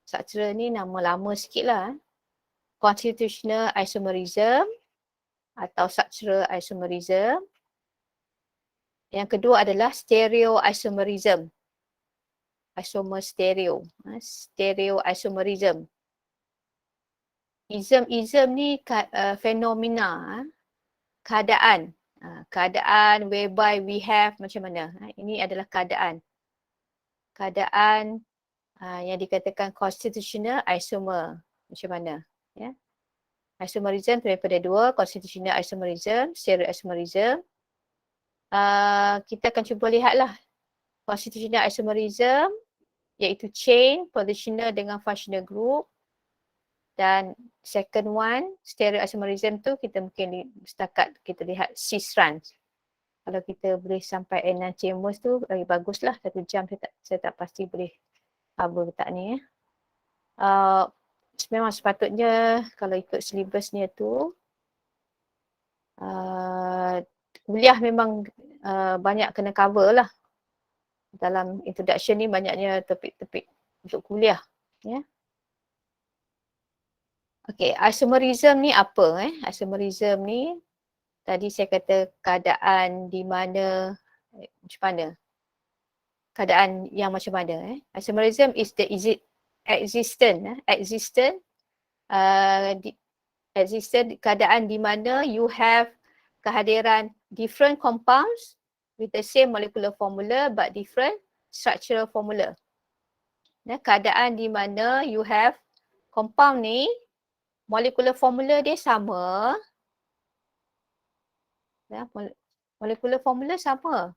Structural ni nama lama sikit lah. Constitutional isomerism atau structural isomerism. Yang kedua adalah stereoisomerism. Isomer stereo. Stereoisomerism. Ism ni fenomena, keadaan. Keadaan whereby we have macam mana. Ini adalah keadaan. Keadaan yang dikatakan constitutional isomer. Macam mana. Ya. Isomerism daripada dua, constitutional isomerism, stereoisomerism. Kita akan cuba lihatlah constitutional isomerism iaitu chain, positional dengan functional group. Dan second one, stereoisomerism tu kita mungkin setakat kita lihat cis trans. Kalau kita boleh sampai enantiomers tu lagi baguslah. 1 jam saya tak pasti boleh cover tak ni. Memang sepatutnya kalau ikut silibusnya tu kuliah memang banyak kena cover lah. Dalam introduction ni banyaknya topik-topik untuk kuliah. Ya. Okay, isomerism ni apa? Isomerism ni tadi saya kata keadaan di mana, macam mana? Keadaan yang macam mana? Isomerism is the existent keadaan di mana you have kehadiran different compounds with the same molecular formula but different structural formula. Keadaan di mana you have compound ni molecular formula dia sama. Molecular formula sama.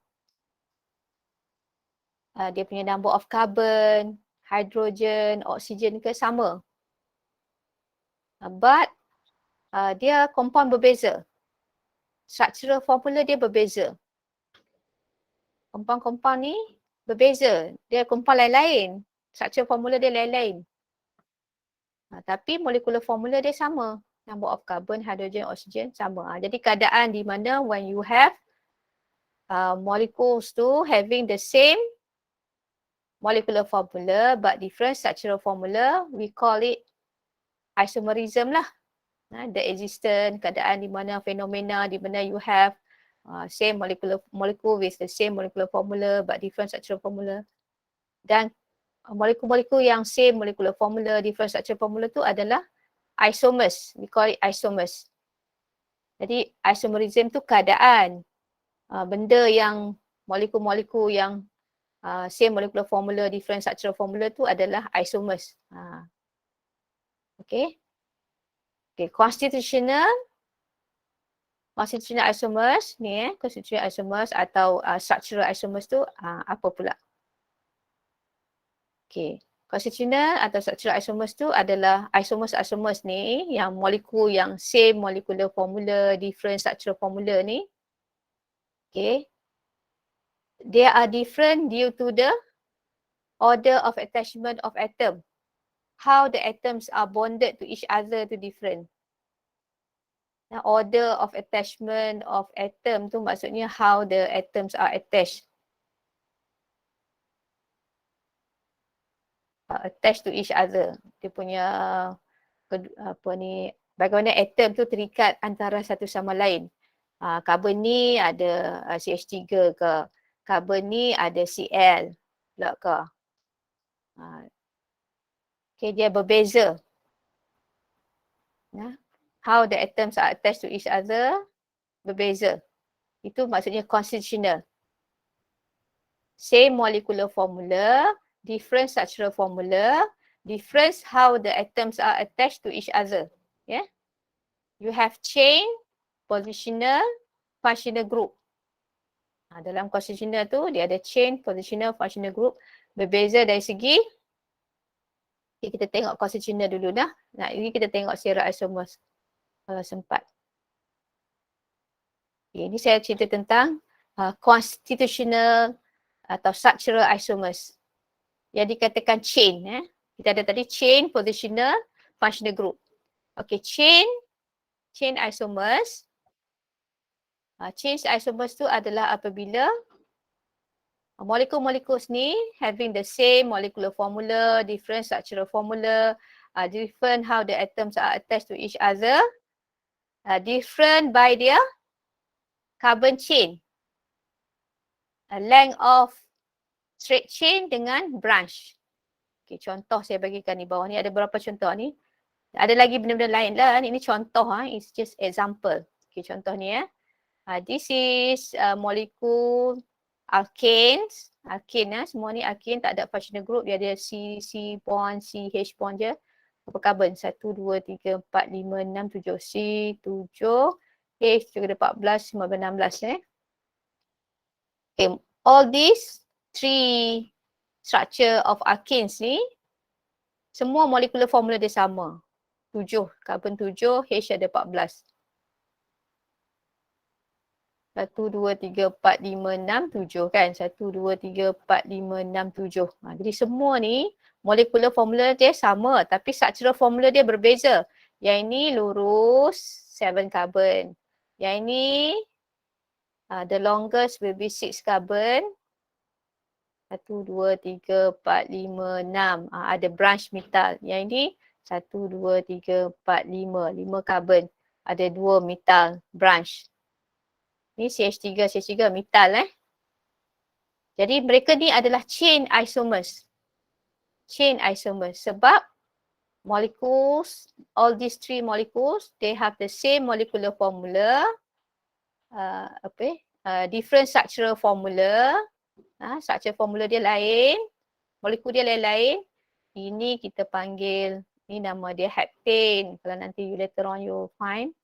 Dia punya number of carbon, hydrogen, oksigen ke sama. But dia compound berbeza. Structural formula dia berbeza. Compound-compound ni berbeza. Dia compound lain-lain. Structural formula dia lain-lain. Tapi molecular formula dia sama. Number of carbon, hydrogen, oksigen sama. Jadi keadaan di mana when you have molecules tu having the same molecular formula but different structural formula, we call it isomerism lah. The existence, keadaan di mana fenomena di mana you have same molecule with the same molecular formula but different structural formula. Dan molekul-molekul yang same molecular formula, different structural formula tu adalah isomers. We call it isomers. Jadi isomerism tu keadaan benda yang molekul-molekul yang same molecular formula, different structural formula tu adalah isomers. Okay. Okay, constitutional isomers ni constitutional isomers atau structural isomers tu apa pula? Okay, constitutional atau structural isomers tu adalah isomers ni yang molekul yang same molecular formula, different structural formula ni. Okay. They are different due to the order of attachment of atom. How the atoms are bonded to each other tu different. Order of attachment of atom tu maksudnya how the atoms are attached. Attached to each other. Dia punya bagaimana atom tu terikat antara satu sama lain. Karbon ni ada CH3 ke, karbon ni ada Cl pula ke. Okay, dia berbeza. How the atoms are attached to each other berbeza. Itu maksudnya constitutional. Same molecular formula, different structural formula, difference how the atoms are attached to each other. Yeah. You have chain, positional, functional group. Dalam constitutional tu dia ada chain, positional, functional group. Berbeza dari segi kita tengok constitutional dulu dah. Ini kita tengok stereoisomers kalau sempat. Okay, ini saya cerita tentang constitutional atau structural isomers. Yang dikatakan chain. Kita ada tadi chain, positional, functional group. Okay, chain isomers. Chain isomers tu adalah apabila Molekul-molekul ni having the same molecular formula, different structural formula, different how the atoms are attached to each other, different by their carbon chain. Length of straight chain dengan branch. Okay, contoh saya bagikan di bawah ni. Ada beberapa contoh ni. Ada lagi benda-benda lain lah. Ini contoh. It's just example. Okay, contoh ni. This is molecule alkanes. Alkane semua ni alkane, tak ada functional group. Dia ada C bond, CH bond je. Berapa carbon? 1, 2, 3, 4, 5, 6, 7. C, 7. H juga ada 14, 15, 16. Okay, all these three structure of alkanes ni, semua molecular formula dia sama. 7, carbon 7, H ada 14. 1, 2, 3, 4, 5, 6, 7 kan. 1, 2, 3, 4, 5, 6, 7. Jadi semua ni molecular formula dia sama tapi structural formula dia berbeza. Yang ini lurus 7 carbon. Yang ini the longest will be 6 carbon. 1, 2, 3, 4, 5, 6. Ada branch metal. Yang ini 1, 2, 3, 4, 5. 5 carbon. Ada 2 metal branch. Ni CH3 metal Jadi mereka ni adalah chain isomers. Chain isomers sebab molecules, all these three molecules, they have the same molecular formula, different structural formula. Structural formula dia lain, molekul dia lain-lain. Ini kita panggil, ni nama dia heptane. Kalau nanti you later on you find.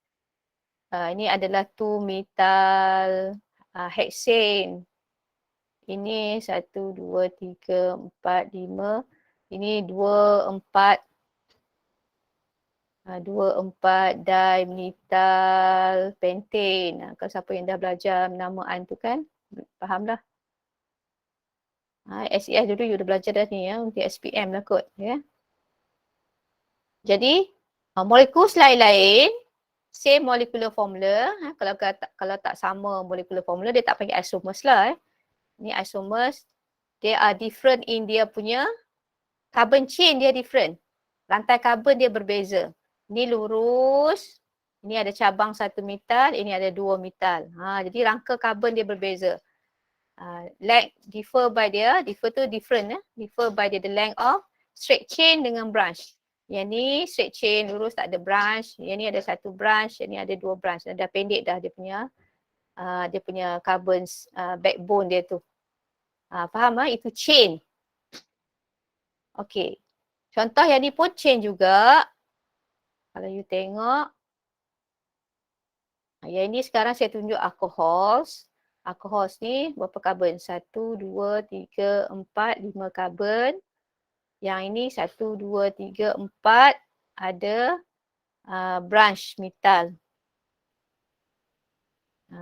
Ini adalah 2 metal hexane. Ini 1, 2, 3, 4, 5. Ini 2, 4. 2, 4 dimetal pentane. Kalau siapa yang dah belajar namaan tu kan, fahamlah. SES dulu you dah belajar dah ni untuk SPM lah kot. Jadi, molekul lain-lain, same molecular formula. Kalau tak sama molecular formula, dia tak panggil isomers lah. Ni isomers, they are different in dia punya carbon chain dia different. Rantai karbon dia berbeza. Ni lurus, ini ada cabang 1 metal, ini ada 2 metal. Jadi rangka karbon dia berbeza. Length differ tu different. Differ by the length of straight chain dengan branch. Yang ni straight chain lurus tak ada branch. Yang ni ada 1 branch, yang ni ada 2 branch. Dah pendek dah dia punya carbon backbone dia tu. Faham itu chain. Okey. Contoh yang ni pun chain juga. Kalau you tengok. Yang ini sekarang saya tunjuk alcohols. Alcohols ni berapa carbon? 1, 2, 3, 4, 5 carbon. Yang ini 1, 2, 3, 4 ada branch metal.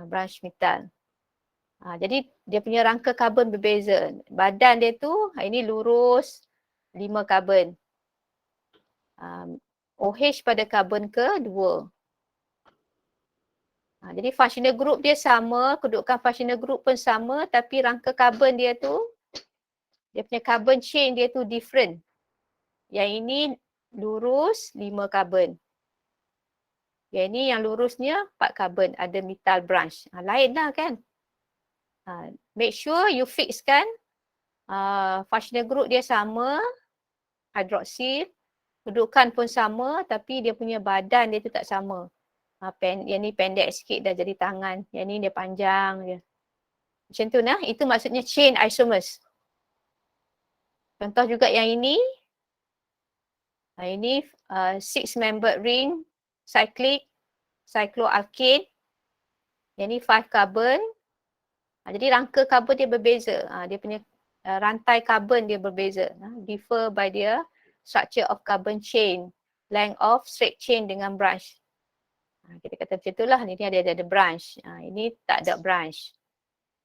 Branch metal. Jadi dia punya rangka karbon berbeza. Badan dia tu ini lurus 5 carbon. OH pada karbon ke-2. Jadi functional group dia sama, kedudukan functional group pun sama tapi rangka karbon dia tu, dia punya carbon chain dia tu different. Yang ini lurus 5 carbon. Yang ini yang lurusnya 4 carbon, ada metal branch. Lain lah kan. Make sure you fixkan functional group dia sama, hydroxyl, kedudukan pun sama tapi dia punya badan dia tu tak sama. Yang ni pendek sikit dah jadi tangan. Yang ni dia panjang je. Macam tu nah. Itu maksudnya chain isomers. Contoh juga yang ini. Ini 6-membered ring cycloalkane. Yang ni 5 carbon. Jadi rangka karbon dia berbeza. Dia punya rantai karbon dia berbeza. Differ by their structure of carbon chain. Length of straight chain dengan branch. Kita kata macam itulah. Ini ada branch. Ini tak ada branch.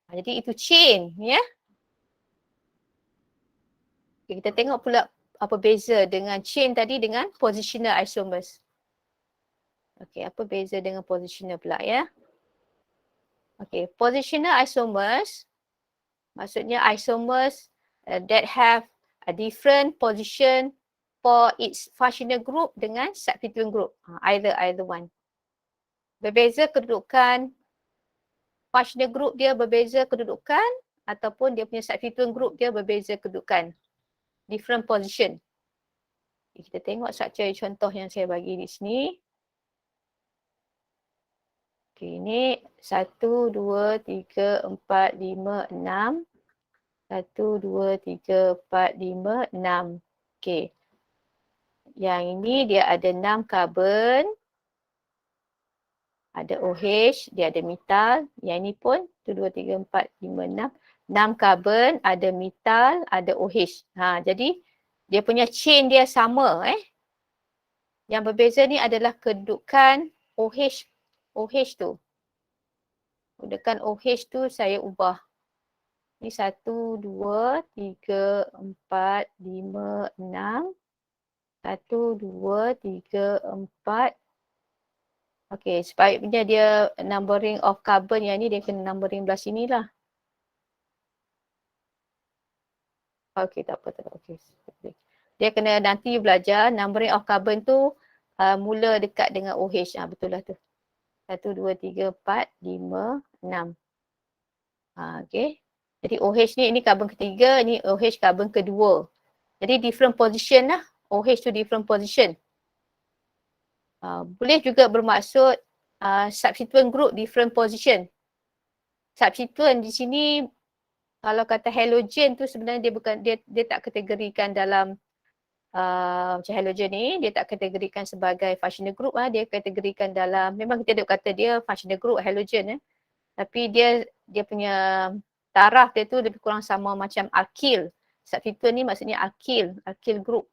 Jadi itu chain. Kita tengok pula apa beza dengan chain tadi dengan positional isomers. Apa beza dengan positional pula Positional isomers. Maksudnya isomers that have a different position for its functional group dengan substituent group. Either one. Berbeza kedudukan, functional group dia berbeza kedudukan ataupun dia punya substituent group dia berbeza kedudukan. Different position. Kita tengok struktur contoh yang saya bagi di sini. Okay, ini 1, 2, 3, 4, 5, 6. 1, 2, 3, 4, 5, 6. Okay. Yang ini dia ada 6 karbon. Ada OH, dia ada metal. Yang ini pun 1, 2, 3, 4, 5, 6. 6 karbon, ada metal, ada OH. Jadi dia punya chain dia sama. Yang berbeza ni adalah kedudukan OH. OH tu. Kedudukan OH tu saya ubah. Ni 1, 2, 3, 4, 5, 6. 1, 2, 3, 4. Okey, sepatutnya dia numbering of carbon yang ni dia kena numbering belah sini lah. Okey, tak apa. Okey. Dia kena nanti belajar numbering of carbon tu mula dekat dengan OH. Betul lah tu. 1, 2, 3, 4, 5, 6. Okey. Jadi OH ni karbon ketiga, ni OH karbon kedua. Jadi different position lah. OH tu different position. Boleh juga bermaksud substituent group different position. Substituent di sini kalau kata halogen tu sebenarnya dia tak kategorikan dalam macam halogen ni, dia tak kategorikan sebagai functional group dia kategorikan dalam, memang kita duk kata dia functional group halogen tapi dia punya taraf dia tu lebih kurang sama macam alkyl. Substituent ni maksudnya alkyl group.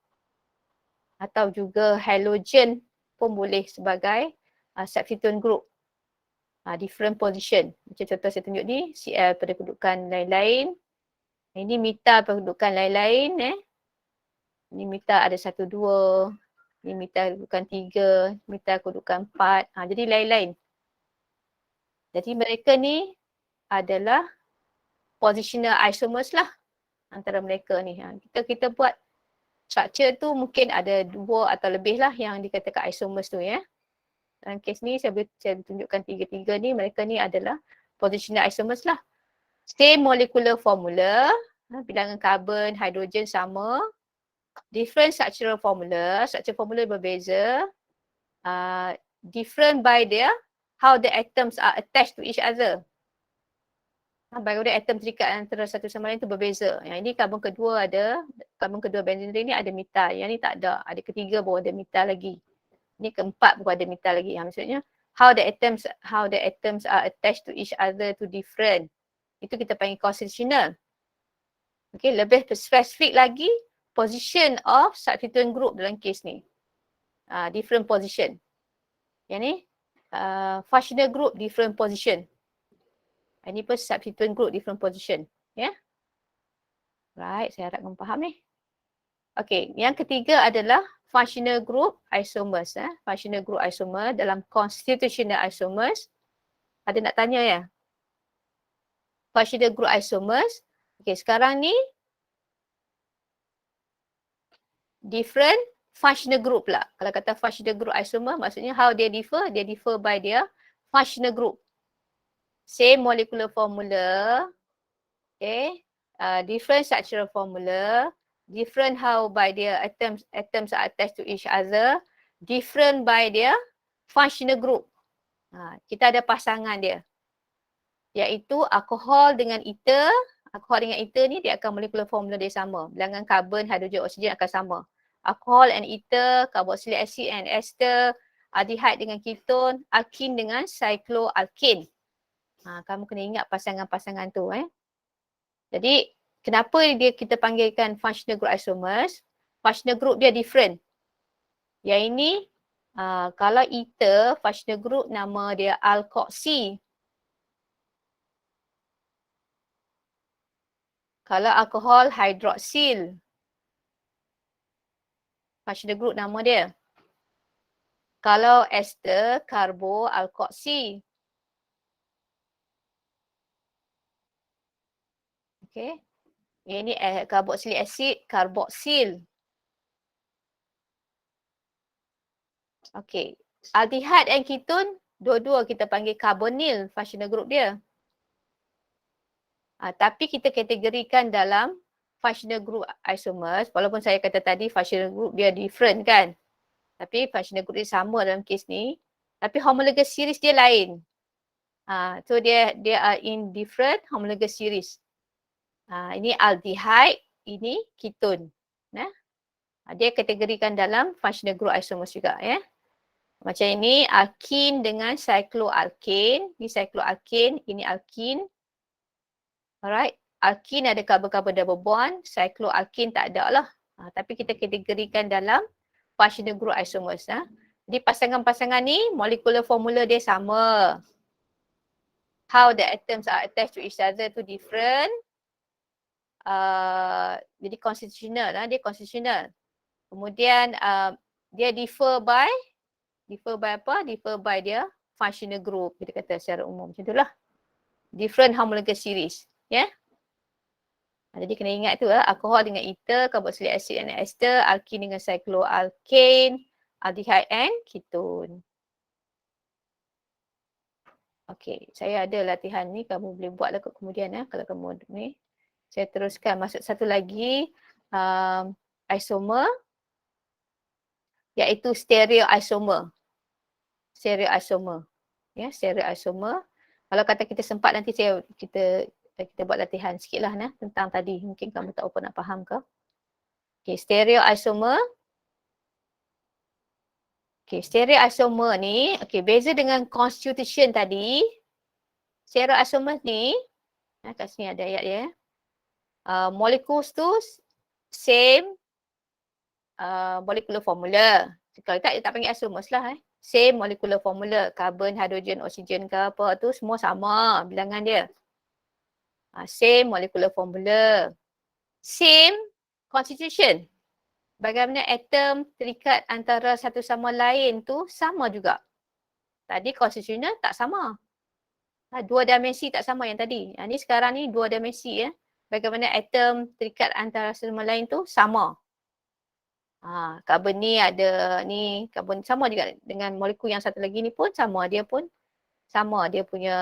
Atau juga halogen pun boleh sebagai substituent group. Different position. Macam contoh saya tunjuk ni, Cl pada kedudukan lain-lain. Ini metal pada kedudukan lain-lain. Ini metal ada 1, 2. Ini metal kedudukan 3. Metal kedudukan 4. Jadi lain-lain. Jadi mereka ni adalah positional isomers lah antara mereka ni. Kita buat structure tu mungkin ada 2 atau lebih lah yang dikatakan isomers tu ya. Dalam kes ni saya tunjukkan 3 ni, mereka ni adalah positional isomers lah. Same molecular formula, bilangan karbon, hidrogen sama. Different structural formula berbeza. Different by their how the atoms are attached to each other. Bagaimana atom terikat antara satu sama lain tu berbeza. Yang ini karbon kedua benzene ni ada metal. Yang ni tak ada. Ada ketiga baru ada metal lagi. Ni keempat baru ada metal lagi. Maksudnya how the atoms are attached to each other to different. Itu kita panggil constitutional. Okay, lebih spesifik lagi position of substituent group dalam kes ni. Different position. Yang ni functional group different position. Ini pun substituent group different position. Ya. Yeah? Right, saya harap kamu faham ni. Okay, yang ketiga adalah functional group isomers. Functional group isomer dalam constitutional isomers. Ada nak tanya ya? Functional group isomers. Okay, sekarang ni different functional group pula. Kalau kata functional group isomer maksudnya how they differ? They differ by their functional group. Same molecular formula. Okay. Different structural formula. Different how by their atoms are attached to each other. Different by their functional group. Kita ada pasangan dia. Iaitu alkohol dengan ether. Alkohol dengan ether ni dia akan molecular formula dia sama. Bilangan karbon, hidrogen, oksigen akan sama. Alkohol and ether, carboxylic acid and ester, aldehyde dengan keton, alkene dengan cycloalkane. Kamu kena ingat pasangan-pasangan tu. Jadi kenapa kita panggilkan functional group isomers? Functional group dia different. Yang ini kalau ether functional group nama dia alkoxy. Kalau alkohol hydroxyl. Functional group nama dia. Kalau ester carboalkoxy. Okay. Ini carboxylic acid, karboksil. Okay. Aldehyde and ketone, dua-dua kita panggil carbonyl functional group dia. Tapi kita kategorikan dalam functional group isomers, walaupun saya kata tadi functional group dia different kan. Tapi functional group dia sama dalam kes ni. Tapi homologous series dia lain. So dia are in different homologous series. Ini aldehyde, ini ketone. Dia kategorikan dalam functional group isomers juga ya. Macam ini alkin dengan cycloalkane. Ini cycloalkane, ini alkin. Alright. Alkin ada carbon-carbon double bond, cycloalkane tak ada lah. Tapi kita kategorikan dalam functional group isomers. Jadi pasangan-pasangan ni molecular formula dia sama. How the atoms are attached to each other tu different. Jadi constitutional lah, dia constitutional. Kemudian dia differ by apa? Differ by dia functional group, kita kata secara umum macam itulah. Different homologous series, ya. Jadi kena ingat tu alkohol dengan ether, carboxylic acid dan ester, alkin dengan cycloalkane, aldehyde and ketone. Okey, saya ada latihan ni, kamu boleh buatlah kemudian kalau kamu ni. Saya teruskan masuk satu lagi isomer, iaitu stereoisomer. Stereoisomer. Ya, stereoisomer. Kalau kata kita sempat nanti kita buat latihan sikitlah tentang tadi. Mungkin kamu tak apa nak faham ke. Okey, stereoisomer. Okey, stereoisomer ni, okey, beza dengan constitution tadi. Stereoisomer ni, kat sini ada ayat dia. Molecules tu same molecular formula. Kalau tak, dia tak panggil isomers lah. Same molecular formula. Carbon, hydrogen, oksigen ke apa tu semua sama bilangan dia. Same molecular formula. Same constitution. Bagaimana atom terikat antara satu sama lain tu sama juga. Tadi constitutional tak sama. Dua dimensi tak sama yang tadi. Ni sekarang ni dua dimensi ya. Bagaimana atom terikat antara satu sama lain tu sama. Karbon ni ada ni, karbon sama juga dengan molekul yang satu lagi ni pun sama. Dia pun sama. Dia punya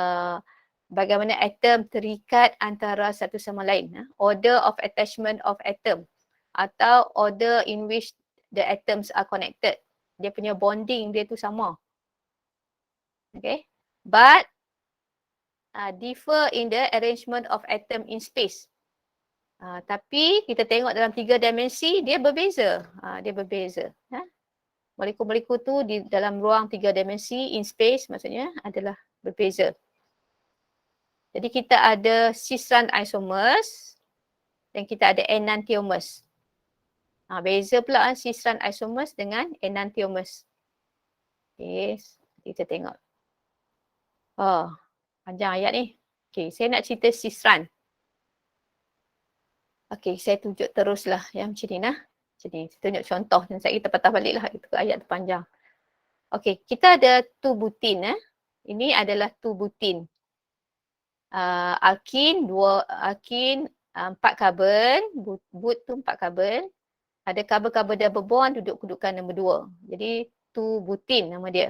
bagaimana atom terikat antara satu sama lain. Order of attachment of atom. Atau order in which the atoms are connected. Dia punya bonding dia tu sama. Okay. But differ in the arrangement of atom in space. Tapi kita tengok dalam 3 dimensi dia berbeza. Dia berbeza. Molekul-molekul tu di dalam ruang 3 dimensi in space maksudnya adalah berbeza. Jadi kita ada cis-strand isomers dan kita ada enantiomers. Beza pula cis-strand isomers dengan enantiomers. Okay, kita tengok. Panjang ayat ni. Okay, saya nak cerita cis-strand. Okey, saya tunjuk teruslah yang macam ni Macam ni, saya tunjuk contoh dan saya kita patah baliklah itu ayat tu panjang. Okey, kita ada 2 butin Ini adalah 2 butin. Alkin 4 karbon, but tu 4 karbon. Ada karbon-karbon double bond duduk kedudukan nombor 2. Jadi 2 butin nama dia.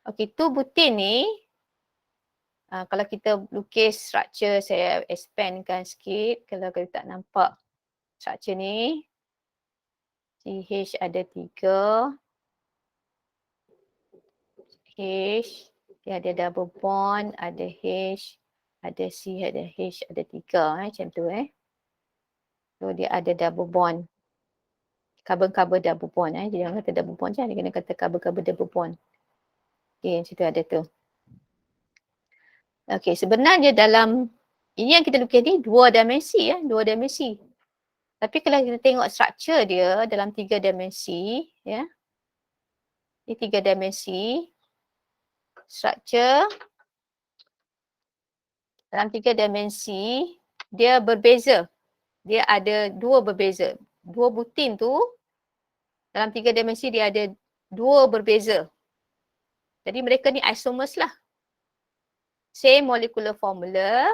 Okey, 2 butin ni kalau kita lukis structure, saya expandkan sikit kalau kita tak nampak structure ni. CH ada 3. H, dia ada double bond, ada H, ada C, ada H, ada 3 macam tu So dia ada double bond. Carbon-carbon double bond Jadi orang kata double bond je, dia kena kata carbon-carbon double bond. Okay, situ ada tu. Okay, sebenarnya dalam ini yang kita lukis ni 2 dimensi 2 dimensi. Tapi kalau kita tengok structure dia dalam 3 dimensi Ini 3 dimensi. Structure dalam 3 dimensi dia berbeza. Dia ada 2 berbeza. 2 butin tu dalam 3 dimensi dia ada 2 berbeza. Jadi mereka ni isomers lah. Same molecular formula.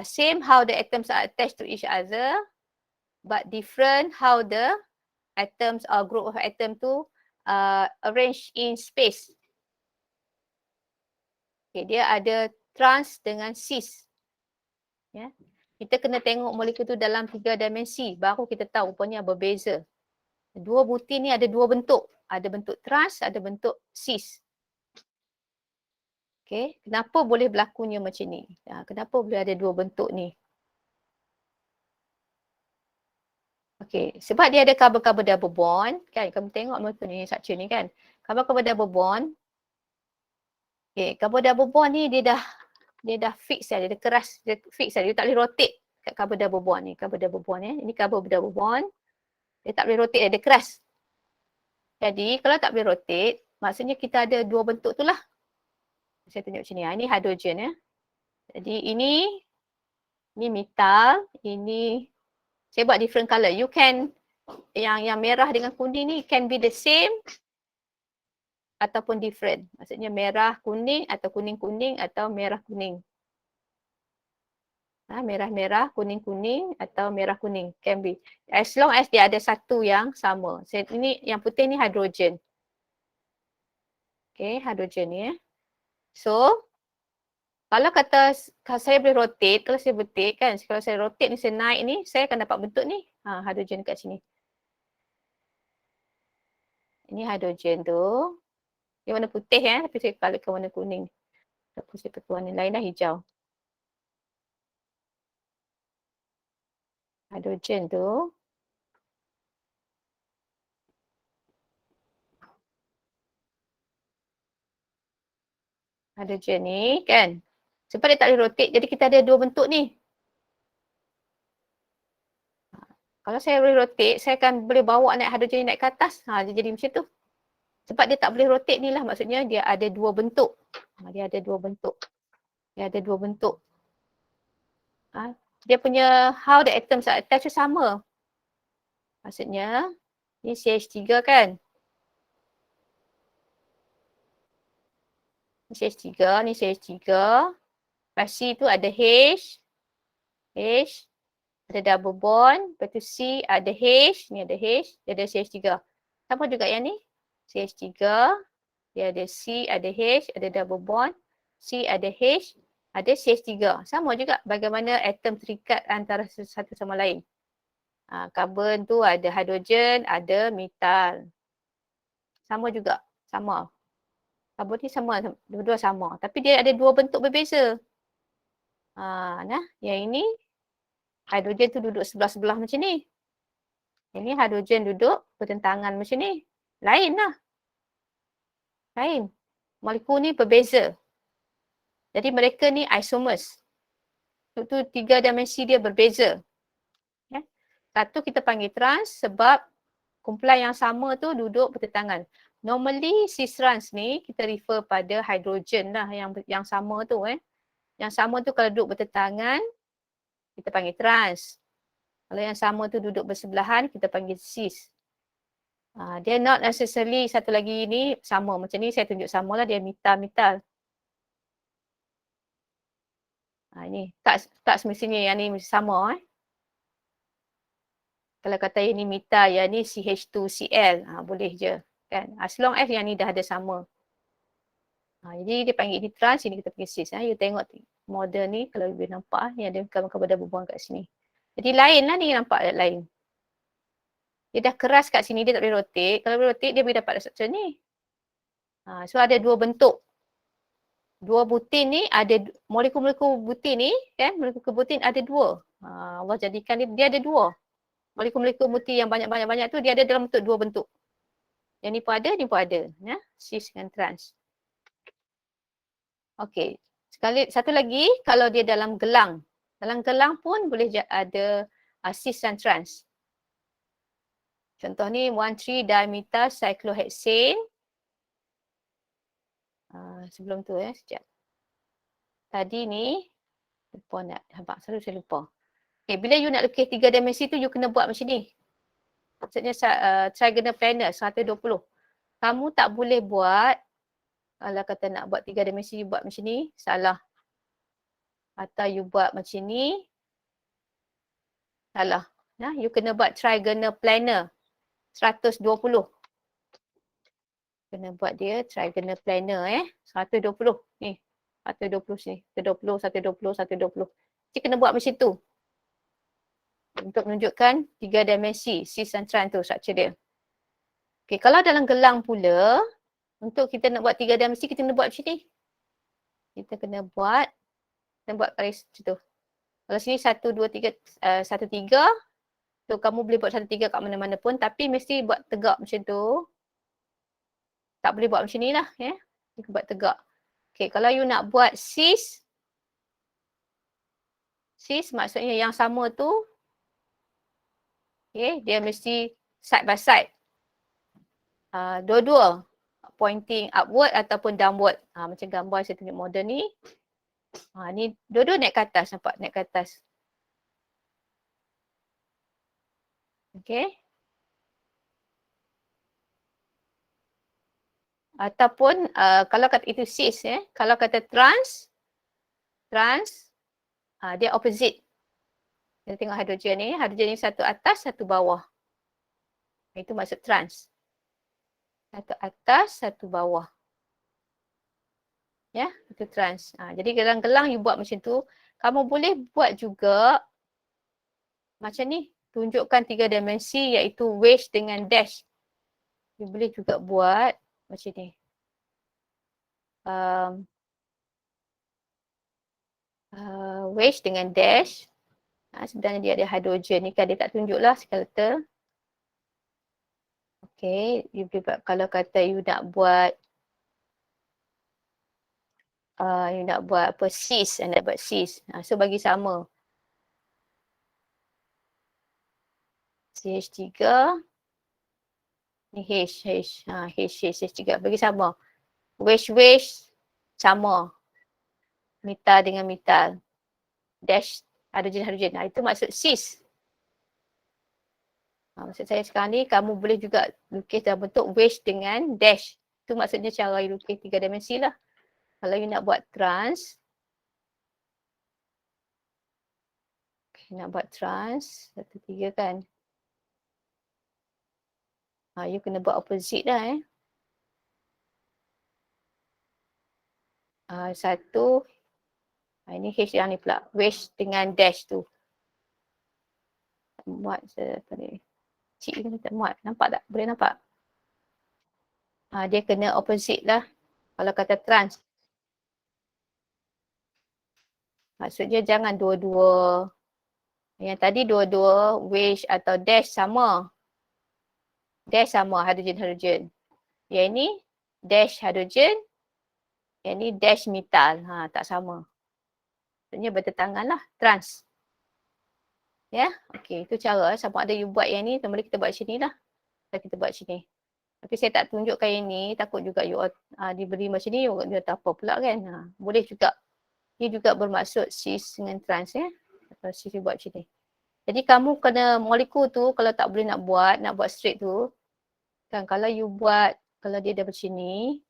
Same how the atoms are attached to each other, but different how the atoms or group of atom tu arrange in space. Okay, dia ada trans dengan cis. Ya. Kita kena tengok molekul tu dalam 3 dimensi, baru kita tahu rupanya berbeza. Dua butin ni ada dua bentuk. Ada bentuk trans, ada bentuk cis. Okay, kenapa boleh berlakunya macam ni? Kenapa boleh ada dua bentuk ni? Okay, sebab dia ada carbon-carbon double bond, kan? Kamu tengok molekul ni, structure ni kan? Carbon-carbon double bond. Okay, carbon double bond ni dia dah fix dah, dia dah keras, dia fix dah, dia tak boleh rotate kat carbon double bond ni. Carbon double bond ni, ini carbon double bond. Dia tak boleh rotate, dia keras. Jadi kalau tak boleh rotate, maksudnya kita ada dua bentuk tu lah. Saya tunjuk macam ni. Ini hidrogen ya. Jadi ini metal, ini saya buat different color. You can yang merah dengan kuning ni can be the same ataupun different. Maksudnya merah kuning atau kuning-kuning atau merah kuning. Merah-merah, kuning-kuning atau merah kuning can be. As long as dia ada satu yang sama. Ini yang putih ni hidrogen. Okay, hidrogen ni So, kalau saya boleh rotate, kalau saya rotate kan, kalau saya rotate ni, saya naik ni, saya akan dapat bentuk ni. Hidrogen kat sini. Ini hidrogen tu. Dia warna putih ya, tapi saya balikkan warna kuning. Ataupun saya pakai warna lain dah, hijau. Hidrogen tu. Hidrogen ni kan. Sebab dia tak boleh rotate, jadi kita ada dua bentuk ni. Kalau saya boleh rotate, saya akan boleh bawa naik hidrogen ni naik ke atas. Dia jadi macam tu. Sebab dia tak boleh rotate ni lah, maksudnya dia ada dua bentuk. Dia ada dua bentuk. Dia ada dua bentuk. Dia punya how the atoms are attached sama. Maksudnya, ni CH3 kan. Ni CH3, ni CH3. Lepas C tu ada H. H. Ada double bond. Lepas tu C ada H. Ni ada H. Dia ada CH3. Sama juga yang ni. CH3. Dia ada C, ada H, ada double bond. C ada H, ada CH3. Sama juga bagaimana atom terikat antara satu sama lain. Karbon tu ada hidrogen, ada metal. Sama juga, sama. Karbon ni sama, dua-dua sama. Tapi dia ada dua bentuk berbeza. Yang ini hidrogen tu duduk sebelah-sebelah macam ni. Ini hidrogen duduk bertentangan macam ni. Lain lah. Lain. Molekul ni berbeza. Jadi mereka ni isomers. Itu 3 dimensi dia berbeza. Satu kita panggil trans sebab kumpulan yang sama tu duduk bertentangan. Normally cis trans ni kita refer pada hidrogen lah yang sama tu. Yang sama tu kalau duduk bertentangan kita panggil trans. Kalau yang sama tu duduk bersebelahan kita panggil cis. Dia not necessarily satu lagi ni sama. Macam ni saya tunjuk sama lah, dia metal. Ini tak semestinya yang ni sama. Kalau kata ini metal, yang ni CH2Cl, boleh je. Kan? As long as yang ni dah ada sama. Jadi dia panggil ini trans, ini kita panggil cis. You tengok model ni, kalau boleh nampak, yang ada carbon double bond kat sini. Jadi lain lah ni, nampak lain. Dia dah keras kat sini, dia tak boleh rotate. Kalau boleh rotate, dia boleh dapat structure ni. So ada dua bentuk. Dua butin ni ada, molekul-molekul butin ni, kan, molekul butin ada dua. Allah jadikan dia ada dua. Molekul-molekul butin yang banyak-banyak tu dia ada dalam bentuk dua bentuk. Yang ni pun ada, ni pun ada. Cis dengan trans. Okey. Satu lagi, kalau dia dalam gelang. Dalam gelang pun boleh ada cis dan trans. Contoh ni 1,3-dimethyl cyclohexane. Sebelum tu sekejap. Tadi ni, lupa nak nampak, selalu saya lupa. Okay, bila you nak lukis 3 dimensi tu, you kena buat macam ni. Maksudnya trigonal planar 120. Kamu tak boleh buat, kalau kata nak buat 3 dimensi, you buat macam ni, salah. Atau you buat macam ni. Salah. Nah, you kena buat trigonal planar 120. Kena buat dia trigonal planar 120 ni. 120 sini. 120, 120, 120. Jadi kena buat macam tu. Untuk menunjukkan 3 dimensi cis dan trans tu struktur dia. Okay, kalau dalam gelang pula, untuk kita nak buat 3 dimensi, kita kena buat macam ni. Kita kena buat garis macam tu. Kalau sini 1, 2, 3, 1, 3. So, kamu boleh buat 1, 3 kat mana-mana pun. Tapi mesti buat tegak macam tu. Tak boleh buat macam ni lah. You buat tegak. Okay, kalau you nak buat cis. Cis maksudnya yang sama tu. Okay, dia mesti side by side. Dua-dua. Pointing upward ataupun downward. Macam gambar saya tunjuk model ni. Ni dua-dua naik ke atas. Nampak? Naik ke atas. Okay. Ataupun kalau kata itu cis, kalau kata trans, dia opposite. Kita tengok hidrogen ni satu atas, satu bawah. Itu maksud trans. Satu atas, satu bawah. Ya, itu trans. Jadi gelang-gelang you buat macam tu. Kamu boleh buat juga macam ni. Tunjukkan 3 dimensi iaitu wedge dengan dash. You boleh juga buat macam ni. Wedge dengan dash. Sebenarnya dia ada hidrogen ni kan dia tak tunjuk lah skeletal. Okay, you boleh buat kalau kata you nak buat apa cis, nak buat cis. So bagi sama. CH3 ni H juga bagi sama. Wedge sama. Metal dengan metal. Dash hidrogen. Itu maksud cis. Maksud saya sekarang ni kamu boleh juga lukis dalam bentuk wedge dengan dash. Itu maksudnya cara you lukis 3 dimensi lah. Kalau you nak buat trans. Okay, nak buat trans 1, 3 kan. You kena buat opposite lah satu. Ini H yang ni pula. Wedge dengan dash tu. Muat apa ni. Cik ni tak muat. Nampak tak? Boleh nampak? Dia kena opposite lah. Kalau kata trans. Maksudnya jangan dua-dua. Yang tadi dua-dua wedge atau dash sama. Dash sama hidrogen. Yang ini dash hidrogen. Yang ni dash metal. Tak sama. Maksudnya bertentangan lah. Trans. Ya. Okay. Itu cara. Sama ada you buat yang ni. Kemudian kita buat macam ni lah. Kita buat macam ni. Tapi saya tak tunjukkan yang ni. Takut juga you diberi macam ni. Dia tak apa pula kan. Boleh juga. Ini juga bermaksud cis dengan trans Atau cis you buat macam ni. Jadi kamu kena molekul tu kalau tak boleh nak buat straight tu. Kan kalau you buat, kalau dia dah macam ni.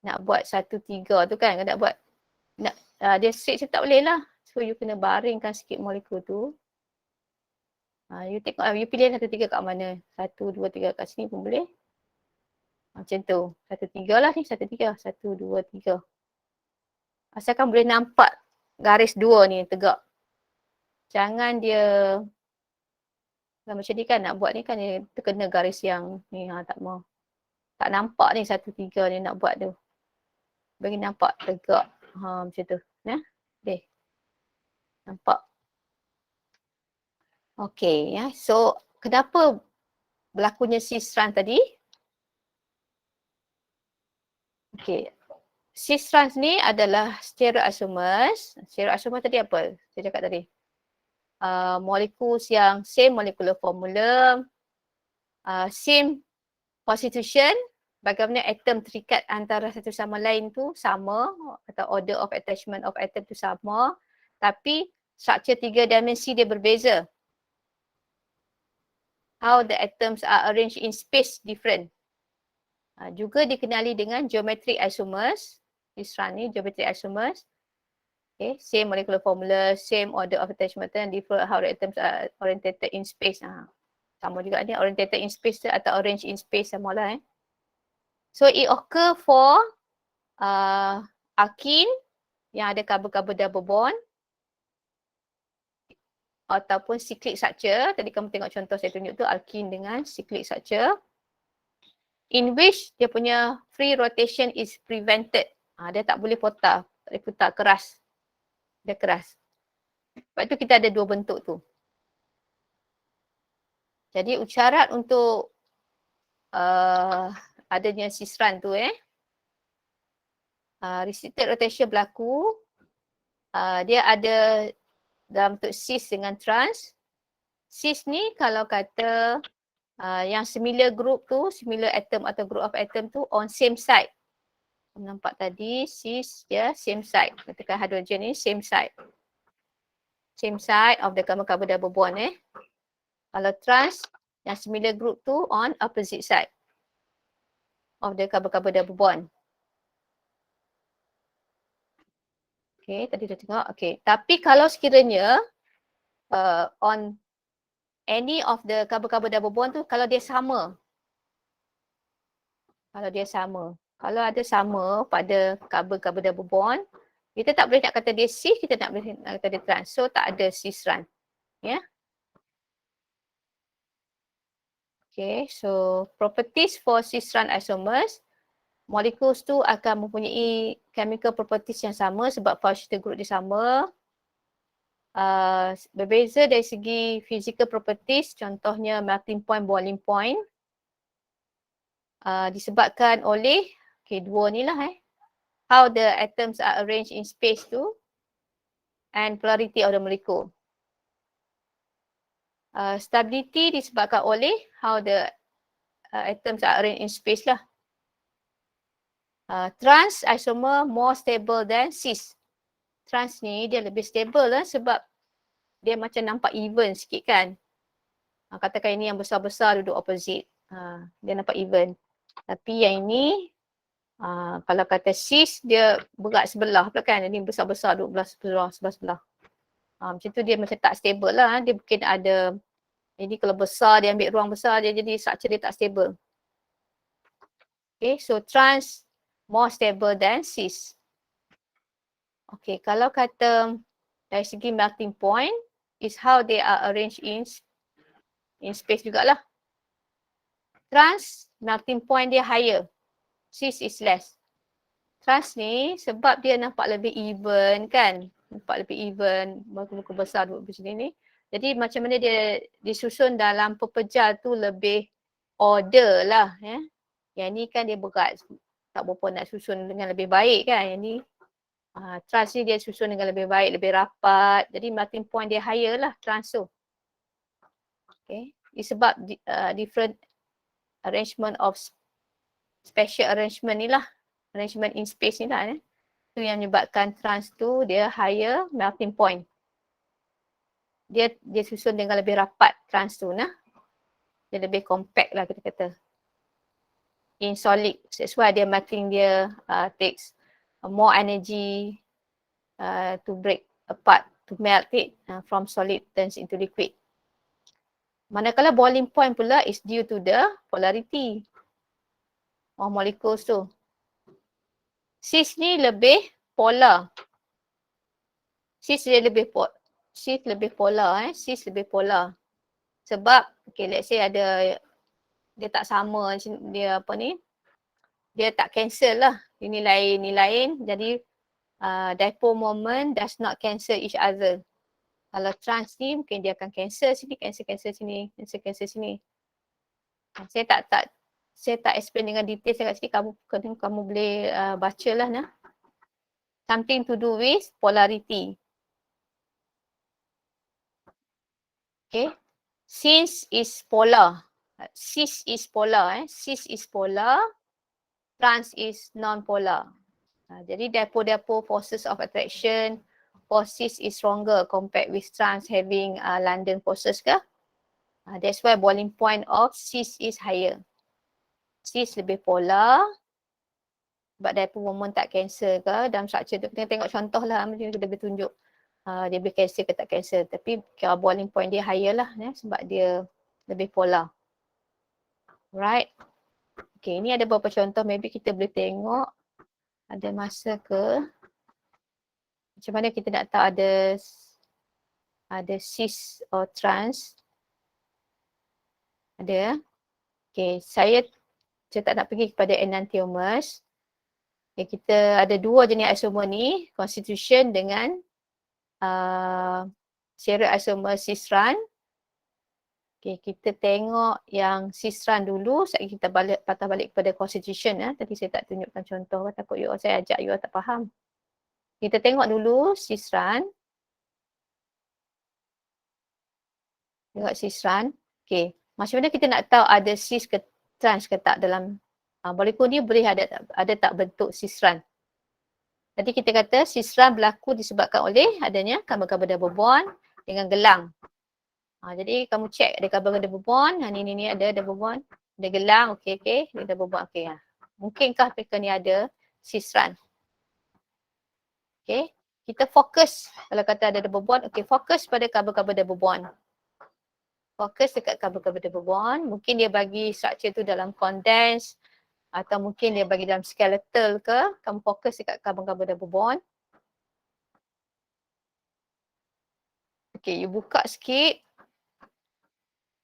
Nak buat 1, 3 tu kan. Nak buat, dia straight tak boleh lah. So you kena baringkan sikit molekul tu. You tengok, you pilih 1, 3 kat mana. 1, 2, 3 kat sini pun boleh. Macam tu. 1, 3 lah ni. 1, 3. 1, 2, 3. Asalkan boleh nampak garis 2 ni tegak. Jangan dia macam ni kan nak buat ni kan dia terkena garis yang ni tak mau. Tak nampak ni 1, 3 ni nak buat tu. Bagi nampak tegak. Macam tu. Boleh. Nampak. Okay So kenapa berlakunya cis trans tadi? Okay. Cis trans ni adalah stereoisomers. Stereoisomers tadi apa? Saya cakap tadi. Molekul yang same molecular formula, same constitution, bagaimana atom terikat antara satu sama lain tu sama atau order of attachment of atom tu sama, tapi struktur 3 dimensi dia berbeza. How the atoms are arranged in space different. Juga dikenali dengan geometric isomers. Cis trans ni geometric isomers. Okay, same molecular formula, same order of attachment and different how the atoms are orientated in space. Sama juga ni, orientated in space atau arranged in space sama lah. So it occur for alkene yang ada carbon-carbon double bond ataupun cyclic structure. Tadi kamu tengok contoh saya tunjuk tu alkene dengan cyclic structure in which dia punya free rotation is prevented. Dia tak boleh putar, tak boleh putar, keras. Dia keras. Sebab tu kita ada dua bentuk tu. Jadi syarat untuk adanya cis-run tu restricted rotation berlaku. Dia ada dalam bentuk cis dengan trans. Cis ni kalau kata yang similar group tu, similar atom atau group of atom tu on same side. Nampak tadi cis dia same side. Katakan hydrogen ni same side. Same side of the carbon-carbon double bond Kalau trans, yang similar group tu on opposite side of the carbon-carbon double bond. Okay, tadi dah tengok. Okay, tapi kalau sekiranya on any of the carbon-carbon double bond tu, kalau dia sama. Kalau ada sama pada carbon-carbon double bond, kita tak boleh nak kata dia cis, kita tak boleh nak kata dia trans. So tak ada cis-run. Okay, so properties for cis-run isomers, molecules tu akan mempunyai chemical properties yang sama sebab functional group dia sama. Berbeza dari segi physical properties, contohnya melting point, boiling point. Disebabkan oleh, dua ni lah how the atoms are arranged in space tu and polarity of the molecule. Stability disebabkan oleh how the atoms are arranged in space lah. Trans isomer more stable than cis. Trans ni dia lebih stable lah sebab dia macam nampak even sikit kan. Katakan ini yang besar-besar duduk opposite. Dia nampak even. Tapi yang ini kalau kata cis dia berat sebelah pula kan. Ini besar-besar duduk sebelah. Macam tu dia macam tak stable lah. Dia mungkin ada, jadi kalau besar dia ambil ruang besar dia jadi structure dia tak stable. Okay, so trans more stable than cis. Okay, kalau kata dari segi melting point is how they are arranged in space jugalah. Trans melting point dia higher. Cis is less. Trans ni sebab dia nampak lebih even kan. Nampak lebih even. Muka-muka besar duduk macam ni. Jadi macam mana dia disusun dalam pepejal tu lebih order lah. Yang ni kan dia berat. Tak berapa nak susun dengan lebih baik kan. Yang ni trans ni dia susun dengan lebih baik, lebih rapat. Jadi melting point dia higher lah trans tu. Okay. Disebab different arrangement of special arrangement ni lah. Arrangement in space ni lah. Itu yang menyebabkan trans tu dia higher melting point. Dia susun dengan lebih rapat trans tu nah. Dia lebih compact lah kita kata. In solid. That's why dia melting dia takes more energy to break apart, to melt it from solid turns into liquid. Manakala boiling point pula is due to the polarity of molecules tu. Cis ni lebih polar. Cis lebih polar. Sebab, let's say ada, dia tak sama, dia apa ni, dia tak cancel lah. Ini lain. Jadi, dipole moment does not cancel each other. Kalau trans ni, mungkin dia akan cancel sini, cancel sini. Saya tak explain dengan detail sangat sikit, kamu boleh bacalah nah. Something to do with polarity. Okay. Since is polar. Cis is polar. Cis is polar. Trans is non-polar. Jadi dipole forces of attraction for cis is stronger compared with trans having London forces ke. That's why boiling point of cis is higher. Cis lebih polar. Sebab dipole moment tak cancel ke dalam structure tu, kita tengok contoh lah, dia boleh tunjuk dia boleh cancel ke tak cancel. Tapi boiling point dia higher lah sebab dia lebih polar. Right. Okay, ni ada beberapa contoh, maybe kita boleh tengok ada masa ke. Macam mana kita nak tahu ada cis or trans. Ada. Okay, saya tak nak pergi kepada enantiomers. Okay, kita ada dua jenis isomer ni, constitution dengan stereoisomer cis-trans. Okay, kita tengok yang cis-trans dulu, sekejap kita patah balik kepada constitution. Tadi saya tak tunjukkan contoh, takut saya ajak you tak faham. Kita tengok dulu cis-trans. Tengok cis-trans. Okay, macam mana kita nak tahu ada cis ke trans ke tak dalam molekul ni, boleh ada tak bentuk cis-trans. Tadi kita kata cis-trans berlaku disebabkan oleh adanya karbon-karbon double bond dengan gelang. Jadi kamu cek ada karbon double bond, ni ada double bond, ada gelang, okey, ada double bond, okey. Mungkinkah mereka ni ada cis-trans? Okey, kita fokus kalau kata ada double bond, okey, fokus pada karbon-karbon double bond. Fokus dekat karbon-karbon double bond, mungkin dia bagi structure tu dalam condense atau mungkin dia bagi dalam skeletal ke, kamu fokus dekat karbon-karbon double bond. Okey, you buka sikit.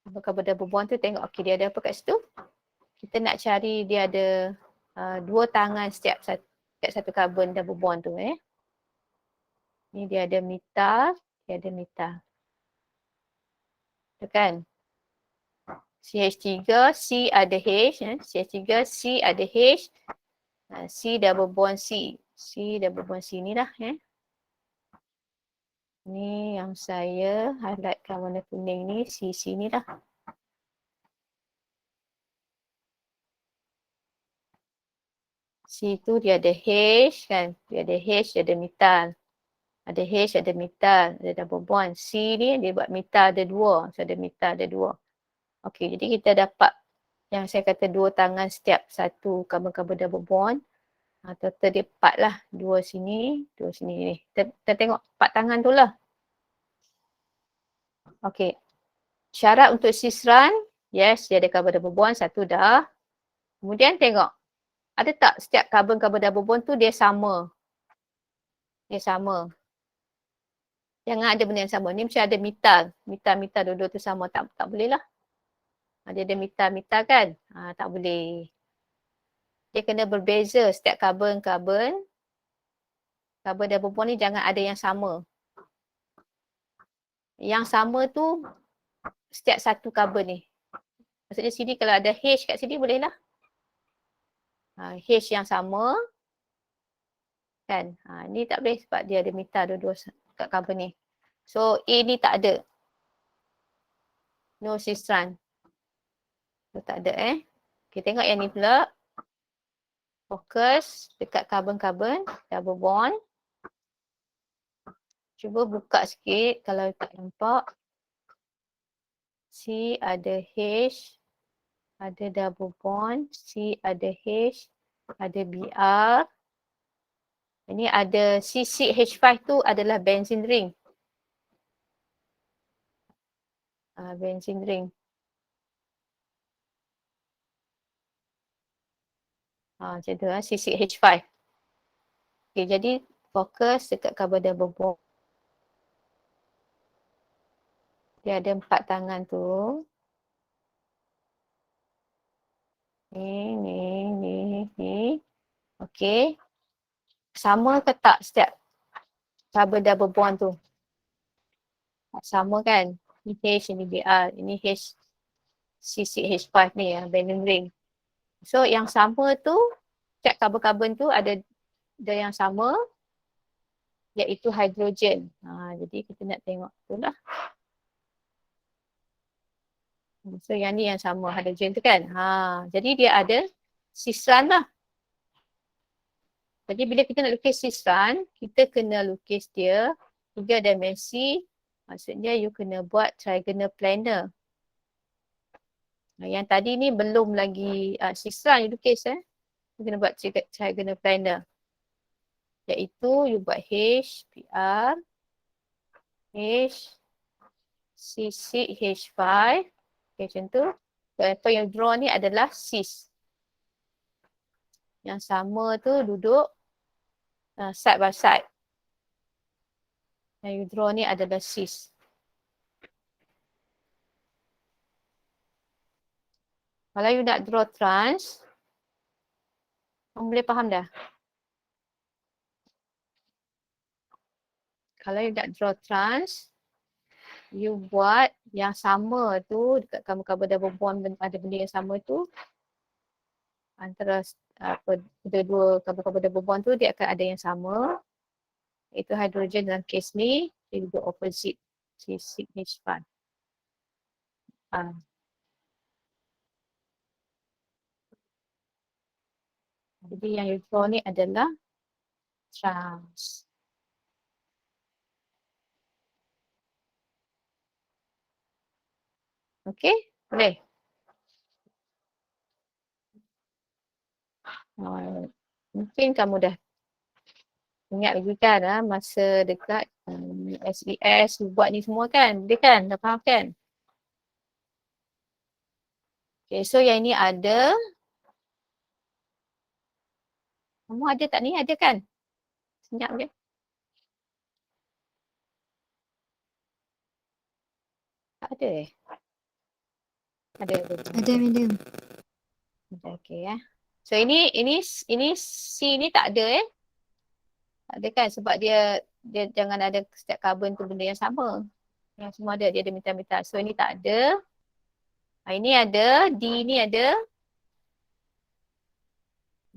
Karbon double bond tu tengok okey dia ada apa kat situ. Kita nak cari dia ada dua tangan setiap satu karbon double bond tu Ni dia ada metal, dia ada metal. Tu kan? CH3, C ada H, CH3, C ada H, C double bond C. C double bond C ni lah Ni yang saya highlightkan warna kuning ni, C ni lah. C tu dia ada H kan, dia ada H, dia ada metal. Ada H, ada metal, ada double bond. C ni dia buat metal ada dua, so ada metal ada dua. Okey, jadi kita dapat yang saya kata dua tangan setiap satu karbon-karbon double bond. Total dia 4 lah, dua sini ni. Kita tengok 4 tangan tu lah. Okey, syarat untuk cis-trans, yes, dia ada karbon double bond, satu dah. Kemudian tengok, ada tak setiap karbon-karbon double bond tu dia sama? Dia sama. Jangan ada benda yang sama. Ni macam ada metal. Metal dua-dua tu sama. Tak boleh lah. Dia ada metal kan? Tak boleh. Dia kena berbeza setiap karbon double bond ni jangan ada yang sama. Yang sama tu setiap satu karbon ni. Maksudnya sini kalau ada H kat sini boleh lah. H yang sama. Kan? Ni tak boleh sebab dia ada metal dua-dua kat karbon ni. So A ni tak ada. No cis-trans. So tak ada Okay, tengok yang ni pula. Fokus dekat karbon-karbon double bond. Cuba buka sikit kalau tak nampak. C ada H, ada double bond. C ada H, ada Br. Ini ada CCH5 tu adalah benzene ring. Benzene ring. Macam tu CCH5. Okay, jadi fokus dekat karbon double bond. Dia ada 4 tangan tu. Ni. Okey. Sama ke tak setiap carbon double bond tu? Sama kan? Ini H, ini Br. Ini H, CCH5 ni benzene ring. So yang sama tu, setiap karbon-karbon tu ada yang sama, iaitu hidrogen. Jadi kita nak tengok tu lah. So yang ni yang sama, hidrogen tu kan. Jadi dia ada cis-trans lah. Jadi bila kita nak lukis cis-trans, kita kena lukis dia 3 dimensi. Maksudnya you kena buat trigonal planar. Yang tadi ni belum lagi cis-trans you lukis You kena buat trigonal planar. Iaitu you buat H, PR, H, C6, H5. Okay, macam tu. Apa yang draw ni adalah cis. Yang sama tu duduk side by side. Yang you draw ni adalah cis. Kalau you nak draw trans, kamu boleh faham dah. Kalau you nak draw trans, you buat yang sama tu dekat kabel-kabel double bond, ada benda yang sama tu. Antara kedua kabel-kabel double bond tu dia akan ada yang sama. Itu hidrogen dalam kes ni, dia juga opposite C6H5. Jadi yang you draw ni adalah trans. Okay, boleh? Mungkin kamu dah ingat lagi kan masa dekat SES buat ni semua kan? Dia kan? Dah faham kan? Okay, so yang ni ada. Kamu ada tak ni? Ada kan? Senyap je. Tak ada Ada. Ada, madam. Ada, okay ya. So ini C ni tak ada Tak ada kan? Sebab dia jangan ada setiap karbon tu benda yang sama. Yang semua ada, dia ada metal-metal. So ini tak ada. Ini ada, D ni ada.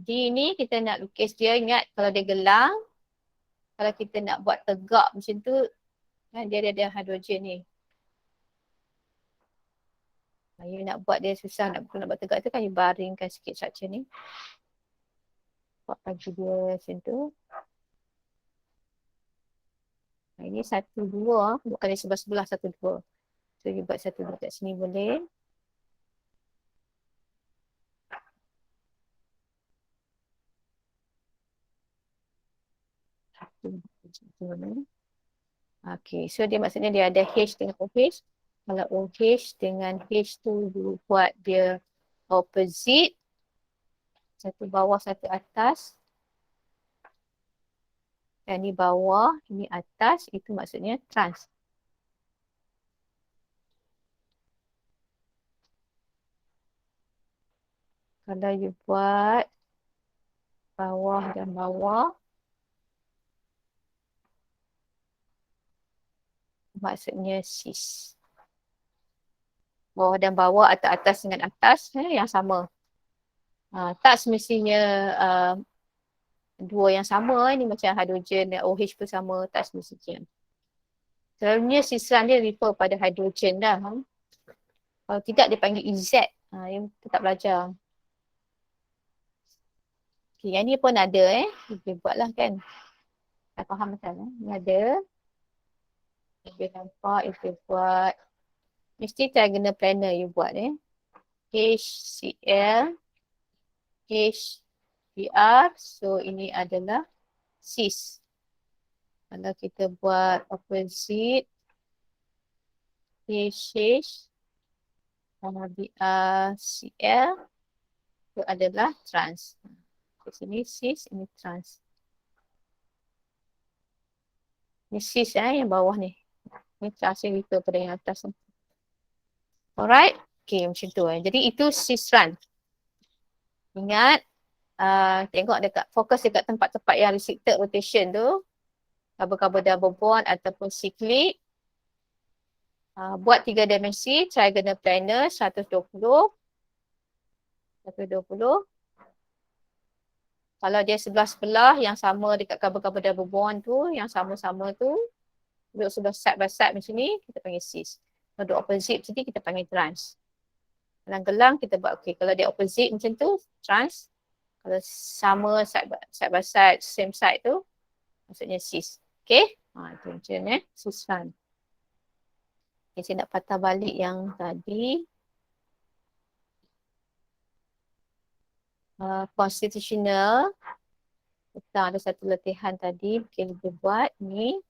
D ni kita nak lukis dia, ingat kalau dia gelang, kalau kita nak buat tegak macam tu, kan dia ada hidrogen ni. You nak buat dia susah, nak buat tegak tu kan you baringkan sikit structure ni. Buat bagi dia macam tu. Ini 1, 2, bukan dia sebelah-sebelah 1, 2. So you buat 1, 2 kat sini boleh. Okay, so dia maksudnya dia ada H dengan OH. Kalau OH dengan H tu you buat dia opposite. Satu bawah, satu atas. Dan ni bawah, ini atas. Itu maksudnya trans. Kalau you buat bawah dan bawah, maksudnya cis. Bawah dan bawah atau atas dengan atas yang sama. Tak semestinya dua yang sama. Ini macam hidrogen dan OH pun sama. Tak semestinya. Selalunya sisran dia refer pada hidrogen dah. Kalau tidak dia panggil EZ. Yang kita tak belajar. Okay, yang ni pun ada Kita buatlah kan. Tak faham kan? Ni ada. Kita nampak, kita buat. Mesti trigonal planar you buat HCl, HBr. So ini adalah cis. Kalau kita buat opposite, HH, BrCl, itu adalah trans. Di sini cis, ini trans. Ini cis yang bawah ni. Ini trans yang refer pada yang atas ni. Alright. Okay, macam tu Jadi itu cis-trans. Ingat, tengok dekat fokus dekat tempat-tempat yang restricted rotation tu. Kabel-kabel double bond ataupun cyclic. Buat 3 dimensi, trigonal planar 120. 120. Kalau dia sebelah-sebelah yang sama dekat kabel-kabel double bond tu, yang sama-sama tu, duduk sebelah side by side macam ni, kita panggil cis. Kalau duduk opposite macam ni, kita panggil trans. Gelang-gelang kita buat okay. Kalau dia opposite macam tu, trans. Kalau sama side by side, same side tu, maksudnya cis. Okay? Itu macam cis-trans. Okay, saya nak patah balik yang tadi. constitutional. Kita ada satu latihan tadi, mungkin kita buat ni.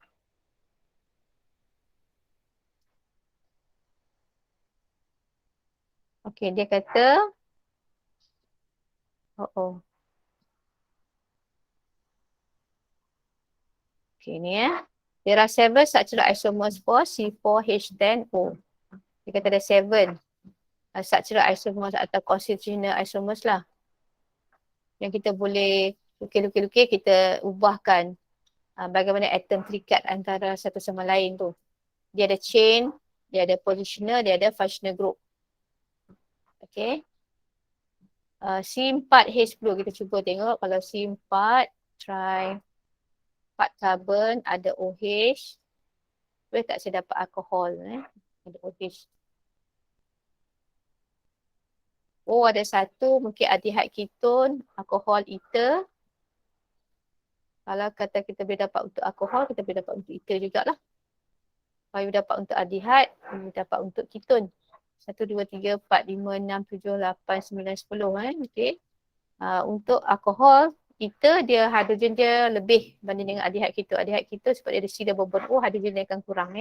Okey, dia kata, oh. Okey, ni There are 7 structural isomers for C4H10O. Dia kata ada 7 structural isomers atau constitutional isomers lah. Yang kita boleh lukis-lukis, kita ubahkan bagaimana atom terikat antara satu sama lain tu. Dia ada chain, dia ada positional, dia ada functional group. Okay. C4H10, kita cuba tengok kalau C4, try 4 carbon, ada OH. Boleh tak saya dapat alkohol? Ada OH. Oh, ada satu, mungkin aldehyde keton, alkohol ether. Kalau kata kita boleh dapat untuk alkohol, kita boleh dapat untuk ether jugalah. Kalau dapat untuk aldehyde, dapat untuk keton. 1, 2, 3, 4, 5, 6, 7, 8, 9, 10. Okay. Untuk alkohol, ether dia hidrogen dia lebih banding dengan aldehyde keton. Aldehyde keton sebab dia ada C double bond O, hidrogen dia akan kurang.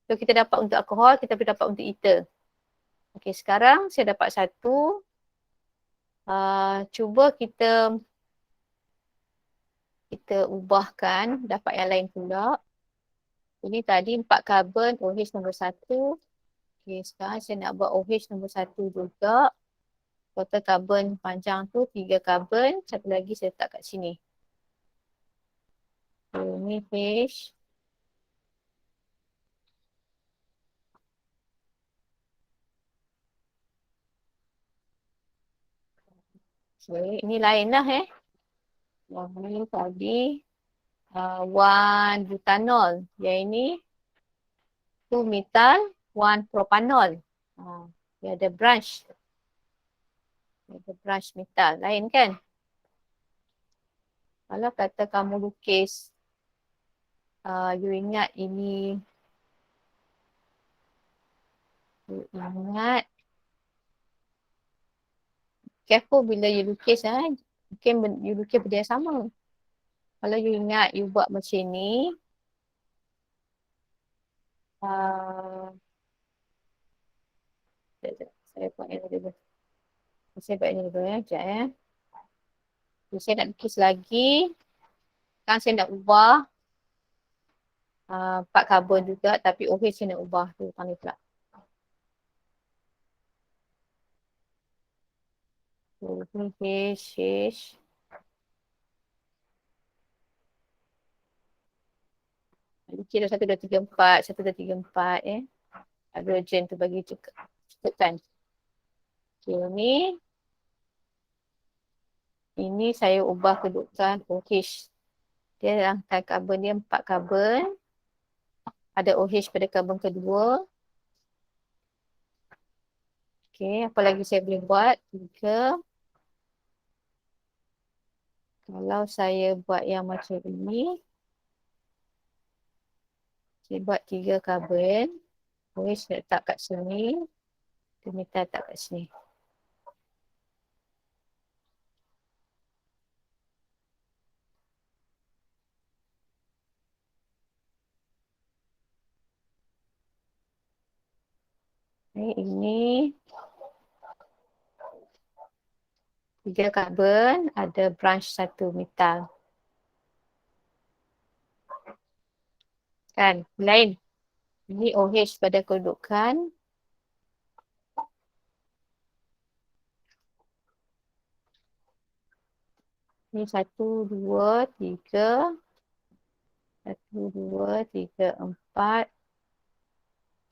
So kita dapat untuk alkohol, kita boleh dapat untuk ether. Okay, sekarang saya dapat satu. Cuba kita ubahkan, dapat yang lain pula. Ini tadi 4 karbon, OH nombor 1. Okay, sekarang saya nak buat OH nombor 1 juga. Total karbon panjang tu 3 karbon. Satu lagi saya letak kat sini. So, ni H. Okay, ini lain lah Yang ni tadi 1 butanol. Yang ini 2 metal, 1 propanol. Dia ada branch. Dia ada branch metal. Lain kan? Kalau kata kamu lukis, you ingat ini, careful bila you lukis, mungkin you lukis benda yang sama. Kalau you ingat, you buat macam ni, saya buat yang dulu. Saya buat yang dulu sekejap Saya nak lukis lagi. Sekarang saya nak ubah 4 karbon juga, tapi OH saya nak ubah tu, panggil pula. H. Lukis dah 1, 2, 3, 4. 1, 2, 3, 4 hidrogen tu bagi cukupkan. Okay, ini saya ubah kedudukan OH. Dia rangkaian karbon dia 4 karbon. Ada OH pada karbon kedua. Okay, apa lagi saya boleh buat? 3. Kalau saya buat yang macam ini, saya buat 3 karbon. OH letak kat sini. Kita letak kat sini. Ini 3 karbon, ada branch 1 metal. Kan? Lain. Ini OH pada kedudukan. Ini 1, 2, 3. 1, 2, 3, 4.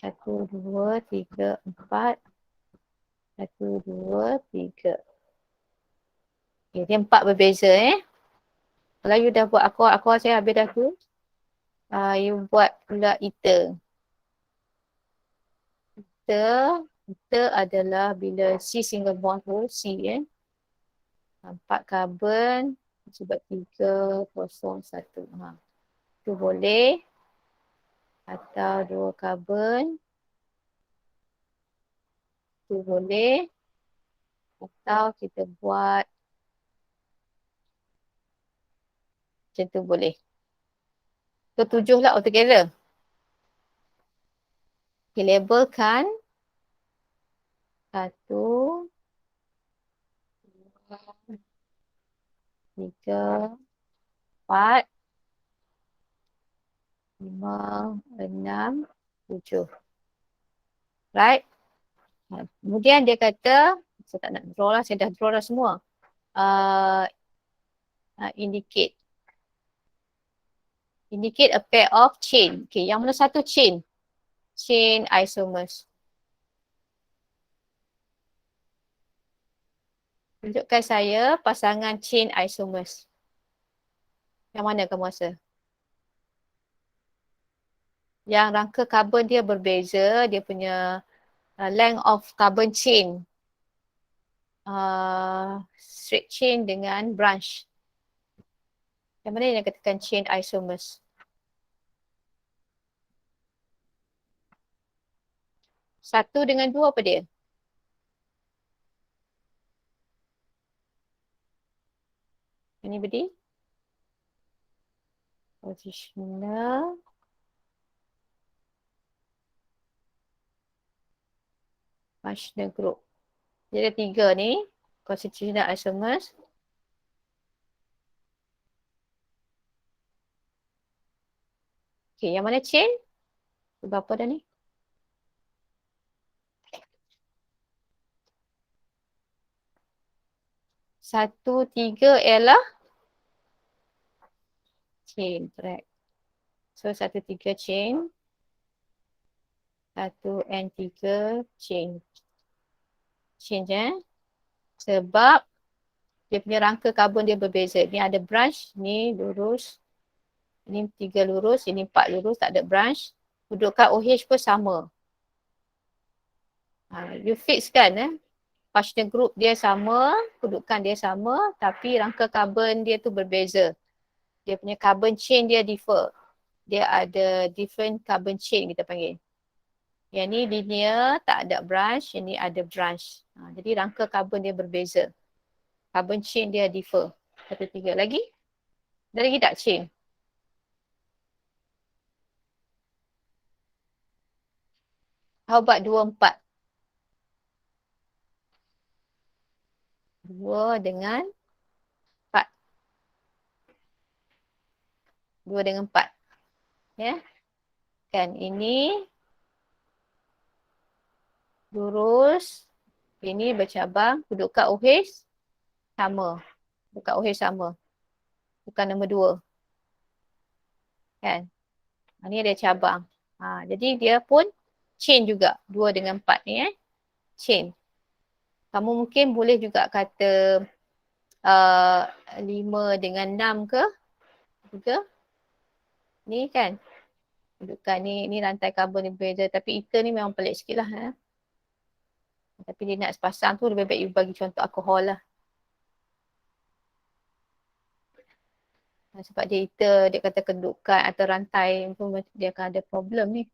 1, 2, 3, 4. 1, 2, 3. Okay, dia 4 berbeza Kalau you dah buat aqua saya habis dah tu. You buat pula ether. Ether adalah bila C single bond O, C 4 karbon sebab 3, 0, 1. Tu boleh. Atau 2 karbon. Tu boleh. Atau kita buat Macam tu boleh. So 7 lah altogether. Okay, labelkan 1, 2, 3, 4, 5, 6, 7. Right? Kemudian dia kata, saya tak nak draw lah, saya dah draw dah semua. Indicate. Indicate a pair of chain. Okay, yang mana satu chain? Chain isomers. Tunjukkan saya pasangan chain isomers. Yang mana kamu rasa? Yang rangka karbon dia berbeza, dia punya length of carbon chain. Straight chain dengan branch. Yang mana yang katakan chain isomers? Satu dengan dua apa dia? Anybody? Positional. Functional group. Jadi ada tiga ni. Constitutional isomers. Okay, yang mana chain? Berapa dah ni? Satu, tiga ialah chain, correct. So, 1, 3 chain. 1 and 3 chain. Chain sebab dia punya rangka karbon dia berbeza. Ni ada branch, ni lurus. Ini 3 lurus, ini 4 lurus, tak ada branch. Kedudukan OH pun sama. You fix kan functional group dia sama, kedudukan dia sama, tapi rangka karbon dia tu berbeza. Dia punya carbon chain dia differ. Dia ada different carbon chain kita panggil. Yang ni linear, tak ada branch. Yang ni ada branch. Jadi rangka karbon dia berbeza. Carbon chain dia differ. 1, 3. Lagi? Ada lagi tak chain? How about 2, 4? 2 dengan 4. 2 dengan 4. Ya. Kan ini lurus. Ini bercabang. Kedudukan OH sama. Kedudukan OH sama. Bukan nombor 2. Kan? Ini ada cabang. Jadi dia pun chain juga. 2 dengan 4 ni chain. Kamu mungkin boleh juga kata 5 dengan 6 ke? Juga. Ni kan. Kedudukan ni rantai karbon ni berbeza. Tapi ether ni memang pelik sikit lah. Tapi dia nak sepasang tu lebih baik you bagi contoh alkohol lah. Sebab dia ether, dia kata kedudukan atau rantai pun dia akan ada problem ni.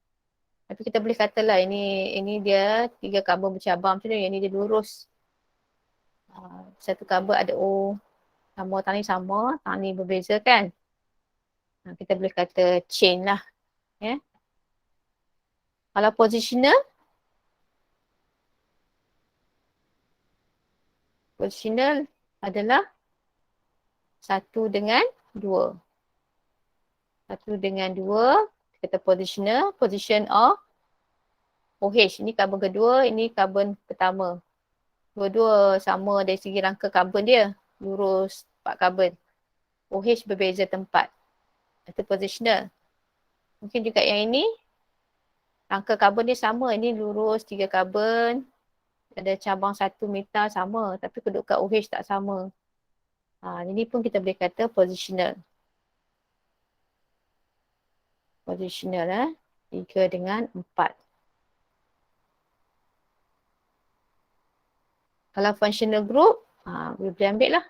Tapi kita boleh kata lah ini dia 3 karbon bercabang macam ni. Yang ni dia lurus. Satu karbon ada O. Sama tang ni sama. Tang ni berbeza kan. Kita boleh kata chain lah. Ya. Kalau positional. Positional adalah 1 dengan 2. 1 dengan 2. Kita positional. Position of OH. Ini karbon kedua. Ini karbon pertama. Dua-dua sama dari segi rangka karbon dia. Lurus 4 karbon. OH berbeza tempat. Itu positional. Mungkin juga yang ini. Rangka karbon dia sama. Ini lurus 3 karbon. Ada cabang 1 meter sama. Tapi kedudukan OH tak sama. Ini pun kita boleh kata positional. Positional 3 dengan 4. Kalau functional group, boleh ambil lah.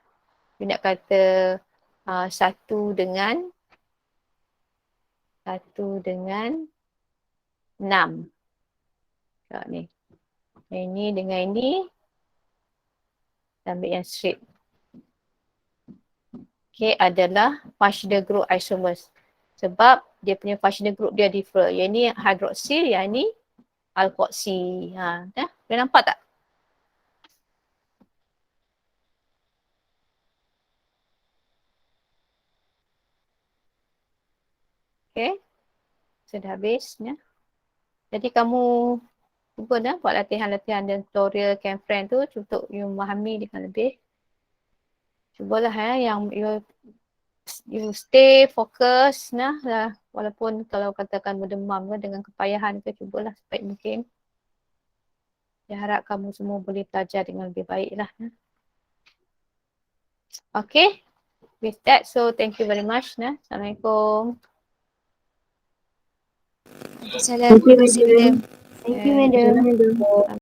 You nak kata 1 dengan 6. Tengok ni. Ini dengan ini. Kita ambil yang straight. okay, adalah functional group isomers. Sebab dia punya functional group dia differ. Yang ni hydroxyl, yang ni alkoxy. Ha, dah? Boleh nampak tak? Okay. Sudah habis. Ya. Jadi kamu cuba dah buat latihan-latihan dan tutorial CamFriend tu untuk you memahami dengan lebih. Cubalah yang you stay fokus nah lah. Walaupun kalau katakan berdemam dengan kepayahan ke, cubalah sebaik mungkin. Saya harap kamu semua boleh belajar dengan lebih baik lah. Okay. With that, so thank you very much. Nah. Assalamualaikum. Assalamualaikum. Thank you, madam. Thank you, madam.